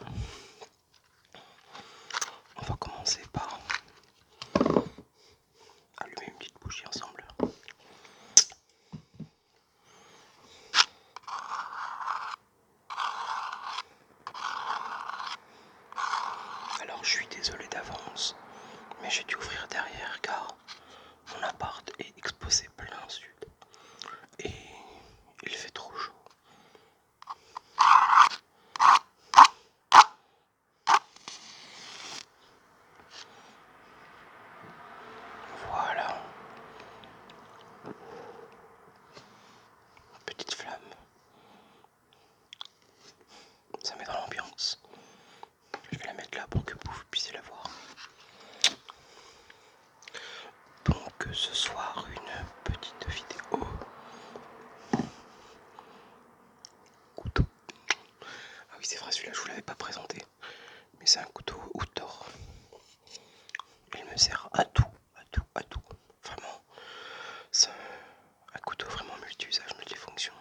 ouvrir. On va commencer par allumer une petite bougie ensemble. Alors je suis désolé d'avance, mais j'ai dû ouvrir derrière car mon appart est exposé plein sud et il fait trop chaud. Voilà. Petite flamme. Ça met dans l'ambiance. Je vais la mettre là pour que vous puissiez la voir. Donc ce soir une petite vidéo couteau. Ah oui c'est vrai, celui-là je vous l'avais pas présenté, mais c'est un couteau outdoor. Il me sert à tout. Vraiment, c'est un couteau vraiment multi-usage, multifonction.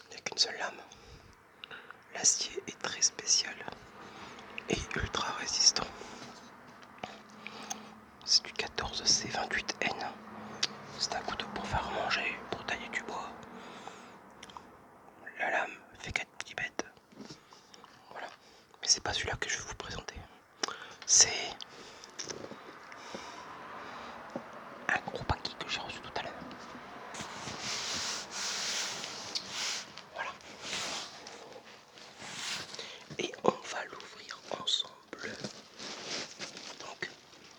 Il n'y a qu'une seule lame. L'acier est très spécial et ultra résistant. C'est du 14C28N. C'est un couteau pour faire manger, pour tailler du bois. La lame fait 4 mm. Voilà. Mais c'est pas celui-là que je vais vous présenter. C'est un gros paquet que j'ai reçu tout à l'heure. Voilà. Et on va l'ouvrir ensemble. Donc,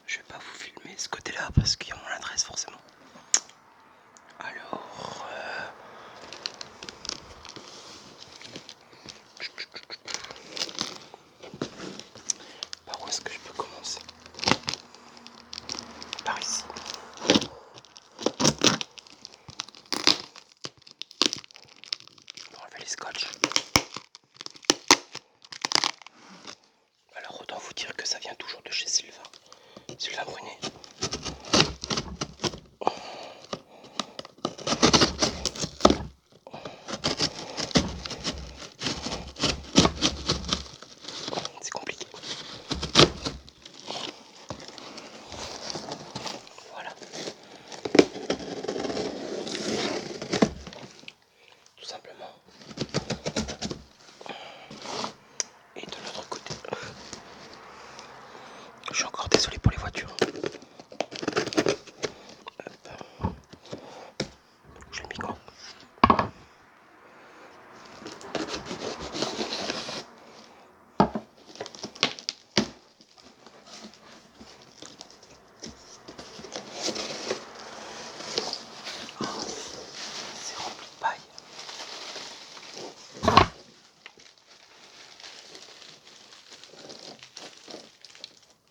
je vais pas vous filmer ce côté-là parce qu'il y a mon adresse forcément. Alors, par où est-ce que je peux commencer? Par ici. On va enlever les scotch. Alors autant vous dire que ça vient toujours de chez Sylvain Brunet. C'est compliqué. Voilà. Tout simplement. Et de l'autre côté. Je suis encore désolé pour les voitures. J'ai le micro. C'est rempli de paille.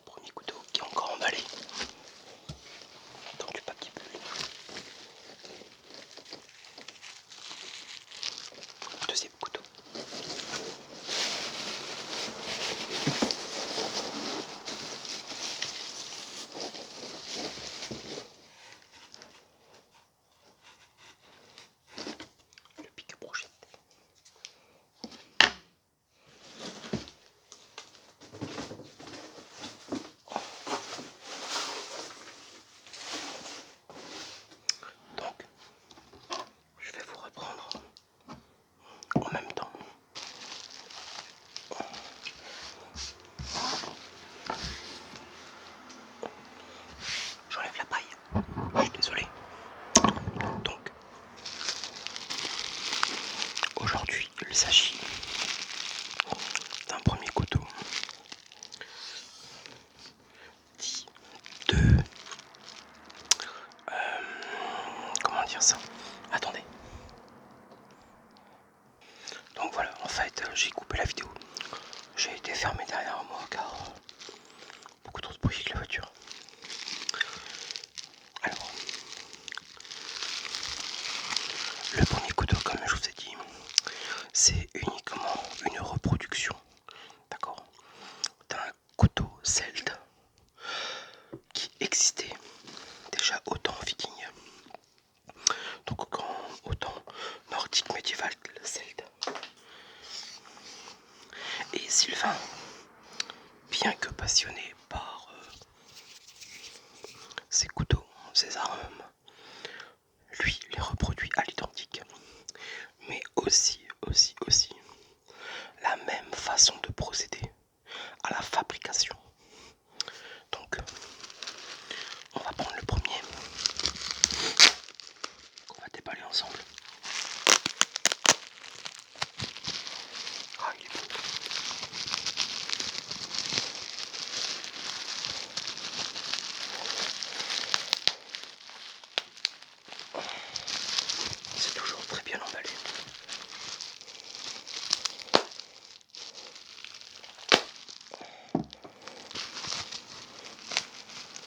Premier couteau qui est encore emballé. Tant que le papier bulle. Deuxième couteau. Le pic à brochette. Donc, je vais vous reprendre en même temps. J'enlève la paille. Je suis désolé. Donc, aujourd'hui, il s'agit d'un premier couteau dit de... comment dire ça? Attendez. Donc voilà, en fait, j'ai coupé la vidéo. J'ai été fermé derrière moi car beaucoup trop de bruit avec la voiture. Alors, le premier couteau, comme je vous ai dit, c'est uniquement une reproduction, d'accord, d'un couteau celte qui existait déjà au temps viking, donc au temps nordique médiéval celte. Et Sylvain, bien que passionné par ses couteaux, ses armes, lui les reproduit à l'identique. Mais aussi la même façon de procéder à la fabrication. Donc, on va prendre le premier qu'on va déballer ensemble. Ah, il est beau. C'est toujours très bien emballé.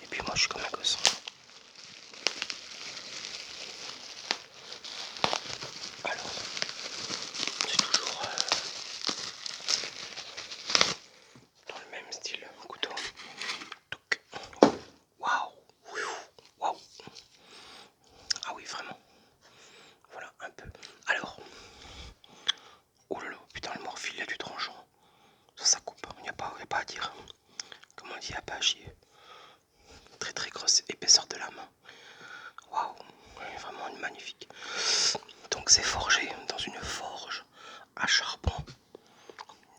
Et puis moi je suis comme un gosse. Alors, c'est toujours dans le même style couteau. Donc, waouh, waouh. Ah oui, vraiment. Voilà, un peu. Alors, oh là là, putain, le morphile, il y a du tranchant. Ça coupe, il n'y a pas à dire. Comme on dit, il n'y a pas à chier. Très très grosse épaisseur de lame. Waouh, vraiment une magnifique. Donc c'est forgé dans une forge à charbon.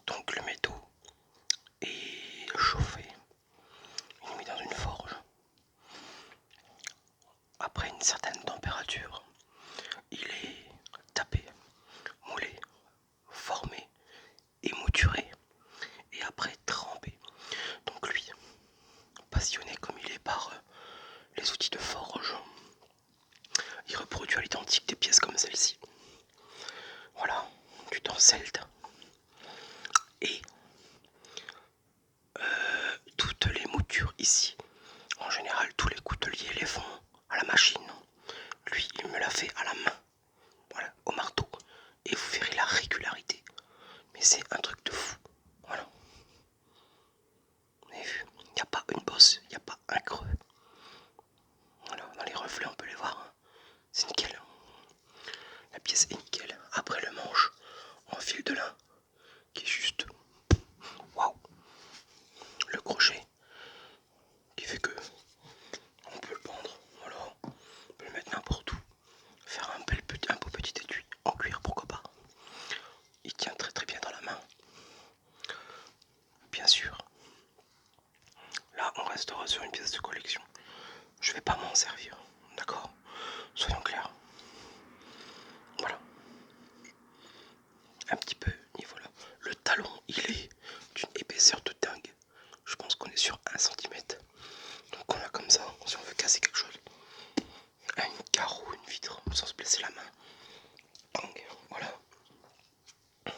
Donc le métaux est chauffé. Il est mis dans une forge. Après une certaine température, il est tapé, moulé, formé et mouturé. Et après trempé. Donc lui, passionné comme il est par les outils de forge, il reproduit à l'identique des pièces comme celle-ci. Voilà, du temps celte. Et toutes les moutures ici, en général tous les couteliers les font à la machine. Lui, il me l'a fait à la main, voilà, au marteau. Et vous verrez la régularité. Mais c'est un truc de fou. Voilà. Vous avez vu, il n'y a pas une bosse, il n'y a pas un creux. Voilà, dans les reflets on peut les voir. Hein. C'est nickel. La pièce est nickel. Après le manche en fil de lin qui est juste waouh. Le crochet qui fait que on peut le prendre, voilà, on peut le mettre n'importe où, faire un beau petit étui en cuir, pourquoi pas. Il tient très très bien dans la main. Bien sûr, là on restera sur une pièce de collection. Je vais pas m'en servir, d'accord? Soyons clairs. Voilà. Un petit peu niveau là. Le talon, il est d'une épaisseur de dingue. Je pense qu'on est sur 1 centimètre. Donc on a comme ça, si on veut casser quelque chose. Un carreau, une vitre, sans se blesser la main. Bang, voilà. Il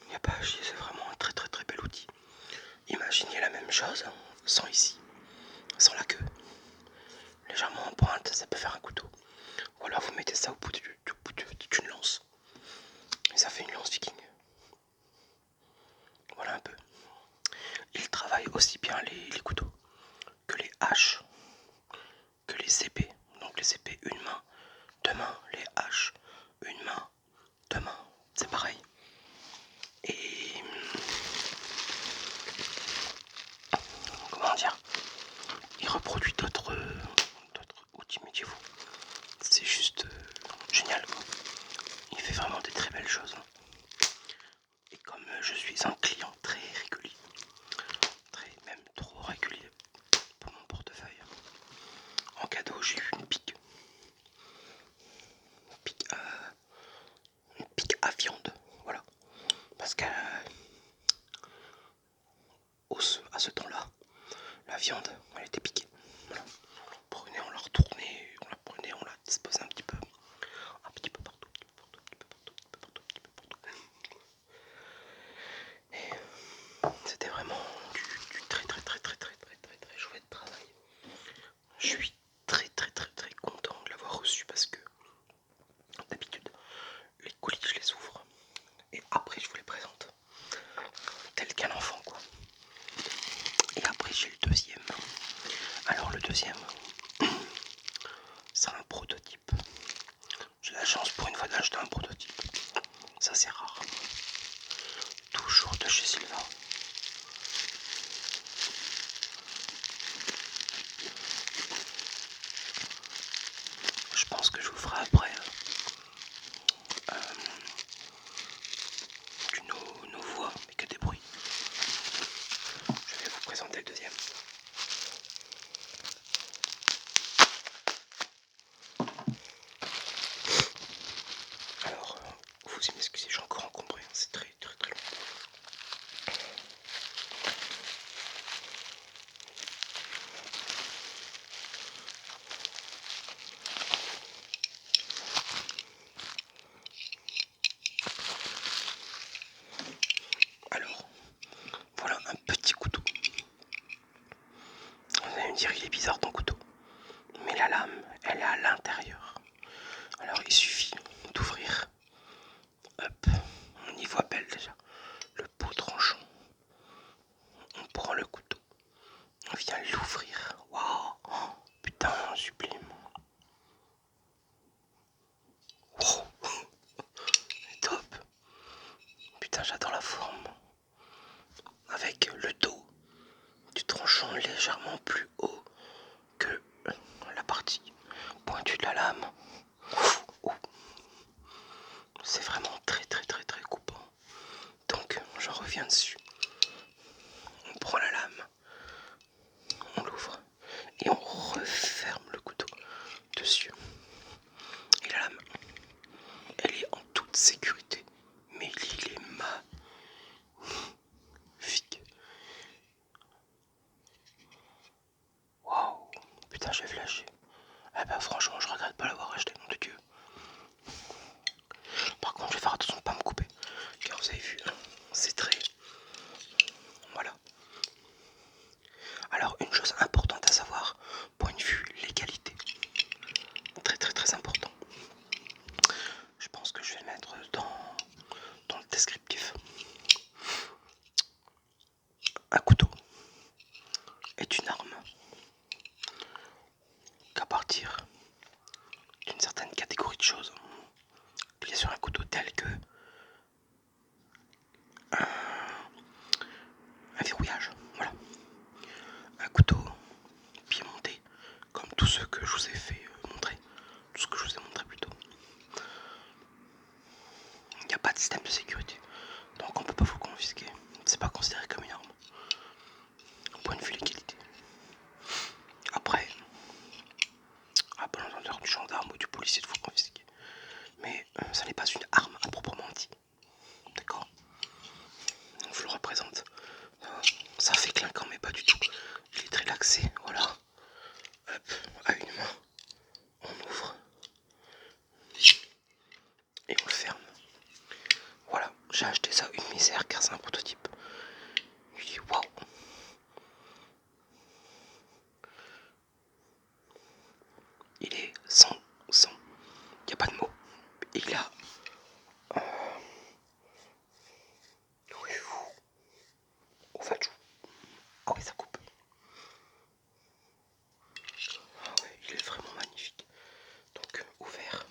n'y a pas à chier, c'est vraiment un très très très bel outil. Imaginez la même chose sans ici, sans la queue. Légèrement en pointe, ça peut faire un couteau. Ou alors vous mettez ça au bout d'une lance. Et ça fait une lance viking. Voilà un peu. Il travaille aussi bien les couteaux que les haches, que les épées. Donc les épées, une main, deux mains. Les haches, une main, deux mains. C'est pareil. Et comment dire, il reproduit d'autres outils médiévaux. C'est juste génial quoi. Il fait vraiment des très belles choses. Et comme je suis un client très régulier, très même trop régulier pour mon portefeuille, en cadeau j'ai eu une pique. Une pique à viande. Voilà. Parce qu'à ce temps-là, la viande, elle était piquée. Voilà. On la prenait, on la retournait, on la prenait, on la disposait un petit peu partout, un petit peu partout, un petit peu partout, un petit peu partout. Et c'était vraiment du très très très très très très très très chouette travail. Je suis très très très très content de l'avoir reçu parce que d'habitude les colis je les ouvre et après je vous les présente tel qu'un enfant quoi. Et après j'ai le deuxième. Alors le deuxième, c'est un prototype. J'ai la chance pour une fois d'acheter un prototype. Ça c'est rare. arme avec le dos du tranchant légèrement plus haut que la partie pointue de la lame. C'est vraiment très coupant. Donc j'en reviens dessus. On prend la lame, on l'ouvre et on referme le couteau dessus. Et la lame, elle est en toute sécurité. Mais il est magnifique. Waouh, putain, j'ai flashé. Eh ben franchement, je regrette pas l'avoir acheté, nom de Dieu. Par contre, je vais faire attention de ne pas me couper. Car vous avez vu, c'est très... Voilà. Alors, une chose importante à savoir, point de vue légalité. Très important. Je pense que je vais le mettre dans le descriptif. Un couteau est une arme qu'à partir d'une certaine catégorie de choses, plié sur un couteau tel que un verrouillage, voilà. Un couteau piémonté, comme tous ceux que je vous ai fait montrer, tout ce que je vous ai montré plus tôt. Il n'y a pas de système de sécurité, donc on peut pas vous le confisquer. C'est pas considéré comme une arme. Point de vue légalité. Après, à bon entendeur du gendarme ou du policier de vous confisquer. Mais ça n'est pas une arme à proprement dit. D'accord? Je vous le représente. Ça fait clinquant, mais pas du tout. Il est très laxé, voilà. Hop, à une main, on ouvre et on le ferme. Voilà, j'ai acheté ça une misère car c'est un prototype. Je dis waouh. Il est sans. Il n'y a pas de mots. Il a. Au fait, ah oui, ça coupe. Ah ouais, il est vraiment magnifique. Donc, ouvert.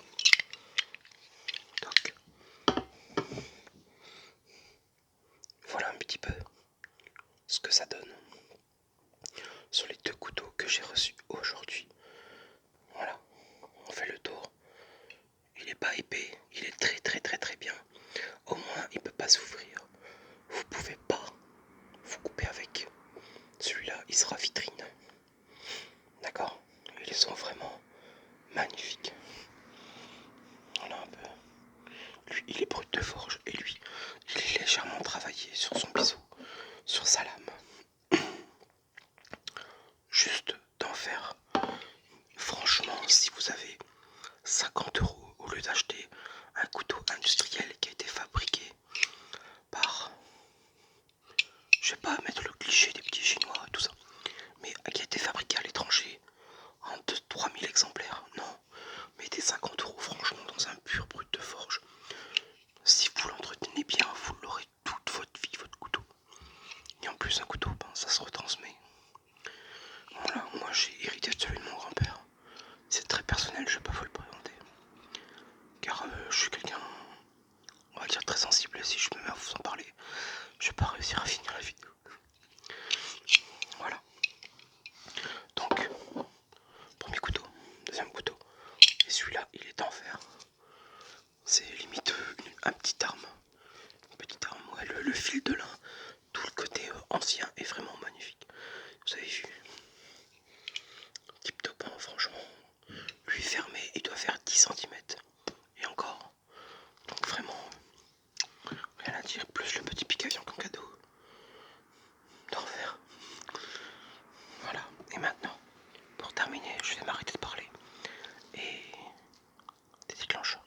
Donc, voilà un petit peu ce que ça donne sur les deux couteaux que j'ai reçus aujourd'hui. Voilà, on fait le tour. Il n'est pas épais, il est très bien. Au moins, il ne peut pas s'ouvrir. Vous pouvez pas vous couper avec. Celui-là, il sera vitrine. D'accord? Ils sont vraiment magnifiques. Voilà un peu. Lui, il est brut de forge et lui, il est légèrement travaillé sur son biseau, sur sa lame. Juste d'en faire. Franchement, si vous avez 50 € au lieu d'acheter un couteau industriel qui a été fabriqué par, je vais pas mettre le cliché des petits chinois et tout ça, mais qui a été fabriqué à l'étranger en 3000 exemplaires, non, mettez 50 € franchement dans un pur brut de forge. Si vous l'entretenez bien, vous l'aurez toute votre vie, votre couteau. Et en plus, un couteau, ben, ça se retransmet. Voilà, moi j'ai hérité de celui de mon grand-père. C'est très personnel, je vais pas vous le présenter. Car je suis quelqu'un, on va dire, très sensible, et si je me mets à vous en parler, je vais pas réussir à finir la vidéo. Voilà. Donc, premier couteau, deuxième couteau. Et celui-là, il est en fer. C'est limite un petit arme. Une petite arme, ouais, le fil de lin. Tout le côté ancien est vraiment magnifique. Vous avez vu? Tip top, hein, franchement. Lui fermé, il doit faire 10 cm. Et encore. Donc vraiment, rien à dire. Plus le petit pic-avion comme cadeau. D'enfer. Voilà. Et maintenant, pour terminer, je vais m'arrêter de parler. Et des déclencheurs.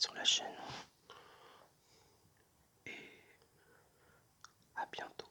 suite sur la chaîne. Et à bientôt.